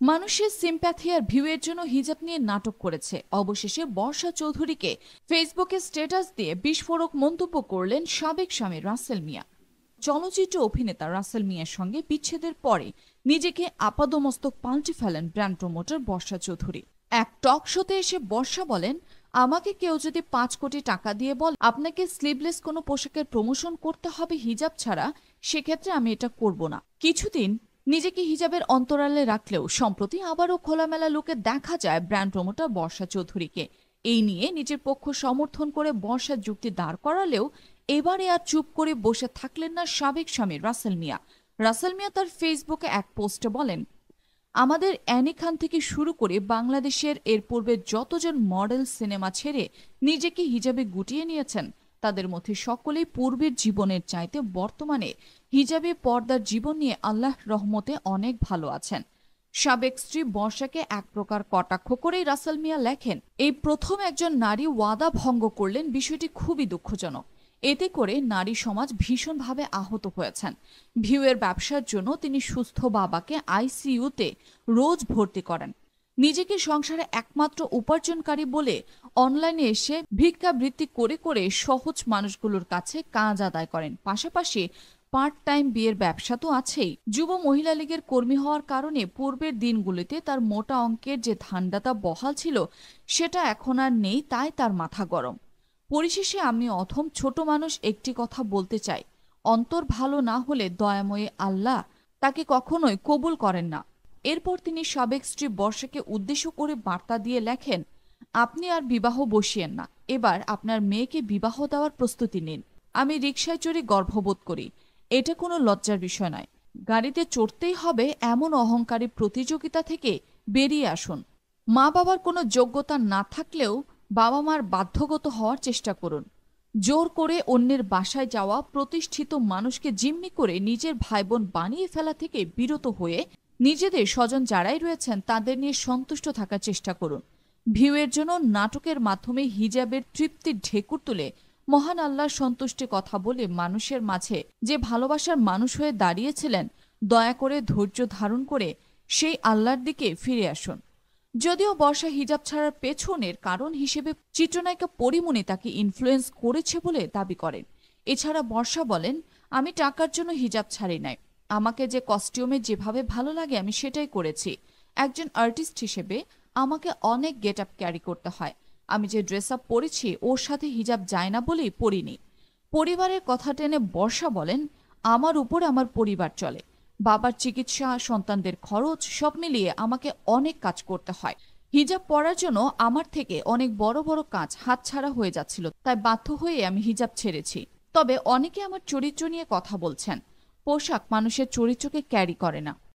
মানুষের সিম্প্যাথি আর ভিউয়ের জন্য হিজাব নিয়ে নাটক করেছে। অবশেষে বর্ষা চৌধুরীকে ফেসবুকে স্ট্যাটাস দিয়ে বিস্ফোরক মন্তব্য করলেন সাবেক স্বামী রাসেল মিয়া। চলচ্চিত্র অভিনেতা রাসেল মিয়ার সঙ্গে বিচ্ছেদের পরে নিজেকে আপাদমস্তক পাল্টে ফেলেন ব্র্যান্ড প্রমোটার বর্ষা চৌধুরী। এক টক শোতে এসে বর্ষা বলেন, আমাকে কেউ যদি 5 কোটি টাকা দিয়ে বল আপনাকে স্লিভলেস কোনো পোশাকের প্রমোশন করতে হবে হিজাব ছাড়া, সেক্ষেত্রে আমি এটা করব না। কিছুদিন নিজেকে হিজাবের অন্তরালে রাখলেও সম্প্রতি আবারও খোলামেলা লুকে দেখা যায় ব্র্যান্ড প্রমোটার বর্ষা চৌধুরীকে। এই নিয়ে নিজের পক্ষ সমর্থন করে বর্ষার যুক্তি দাঁড় করালেও এবারে আর চুপ করে বসে থাকলেন না সাবেক স্বামী রাসেল মিয়া। রাসেল মিয়া তার ফেসবুকে এক পোস্টে বলেন, আমাদের অ্যানি খান থেকে শুরু করে বাংলাদেশের এর পূর্বে যতজন মডেল সিনেমা ছেড়ে নিজেকে হিজাবে গুটিয়ে নিয়েছেন, তাদের মধ্যে সকলেই পূর্বের জীবনের চাইতে বর্তমানে হিজাবে পর্দার জীবন নিয়ে আল্লাহর রহমতে অনেক ভালো আছেন। সাবেক স্ত্রী বর্ষাকে এক প্রকার কটাক্ষ করেই রাসেল মিয়া লেখেন, এই প্রথম একজন নারী ওয়াদা ভঙ্গ করলেন, বিষয়টি খুবই দুঃখজনক। এতে করে নারী সমাজ ভীষণভাবে আহত হয়েছেন। ভিউয়ের ব্যবসার জন্য তিনি সুস্থ বাবাকে আইসিইউতে রোজ ভর্তি করেন। নিজেকে সংসারে একমাত্র উপার্জনকারী বলে অনলাইনে এসে ভিক্ষাবৃত্তি করে করে সহজ মানুষগুলোর কাছে কাজ আদায় করেন। পাশাপাশি পার্ট টাইম বিয়ের ব্যবসা তো আছেই। যুব মহিলা লীগের কর্মী হওয়ার কারণে পূর্বের দিনগুলিতে তার মোটা অঙ্কের যে ধান্দাটা বহাল ছিল সেটা এখন আর নেই, তাই তার মাথা গরম। পরিশেষে আমি অথম ছোট মানুষ একটি কথা বলতে চাই, অন্তর ভালো না হলে দয়াময়ী আল্লাহ তাকে কখনোই কবুল করেন না। এরপর তিনি সাবেক স্ত্রী বর্ষাকে উদ্দেশ্য করে বার্তা দিয়ে লেখেন, আপনি আর বিবাহ বসিয়েন না, এবার আপনার মেয়েকে বিবাহ দেওয়ার প্রস্তুতি নিন। আমি রিকশায় চড়ে গর্ববোধ করি, এটা কোনো লজ্জার বিষয় নয়। গাড়িতে চড়তেই হবে এমন অহংকারী প্রতিযোগিতা থেকে বেরিয়ে আসুন। মা বাবার কোনো যোগ্যতা না থাকলেও বাবা মার বাধ্যগত হওয়ার চেষ্টা করুন। জোর করে অন্যের বাসায় যাওয়া, প্রতিষ্ঠিত মানুষকে জিম্মি করে নিজের ভাই বোন বানিয়ে ফেলা থেকে বিরত হয়ে নিজেদের স্বজন যারাই রয়েছেন তাদের নিয়ে সন্তুষ্ট থাকার চেষ্টা করুন। ভিউয়ের জন্য নাটকের মাধ্যমে হিজাবের তৃপ্তির ঢেকুর তুলে মহান আল্লাহর সন্তুষ্টি কথা বলে মানুষের মাঝে যে ভালোবাসার মানুষ হয়ে দাঁড়িয়েছিলেন, দয়া করে ধৈর্য ধারণ করে সেই আল্লাহর দিকে ফিরে আসুন। যদিও বর্ষা হিজাব ছাড়ার পেছনের কারণ হিসেবে চিত্রনায়িকা পরিমণি তাকে ইনফ্লুয়েন্স করেছে বলে দাবি করেন। এছাড়া বর্ষা বলেন, আমি টাকার জন্য হিজাব ছাড়ি নাই, আমাকে যে কস্টিউমে যেভাবে ভালো লাগে আমি সেটাই করেছি। একজন আর্টিস্ট হিসেবে আমাকে অনেক গেট আপ ক্যারি করতে হয়, আমি যে ড্রেস আপ পরেছি ওর সাথে হিজাব যায় না বলেই পরিনি। পরিবারের কথা টেনে বর্ষা বলেন, আমার উপর আমার পরিবার চলে, বাবার চিকিৎসা, সন্তানদের খরচ সব মিলিয়ে আমাকে অনেক কাজ করতে হয়। হিজাব পরার জন্য আমার থেকে অনেক বড় বড় কাজ হাতছাড়া হয়ে যাচ্ছিল, তাই বাধ্য হয়ে আমি হিজাব ছেড়েছি। তবে অনেকে আমার চরিত্র নিয়ে কথা বলছেন, পোশাক মানুষের চরিত্রকে ক্যারি করে না।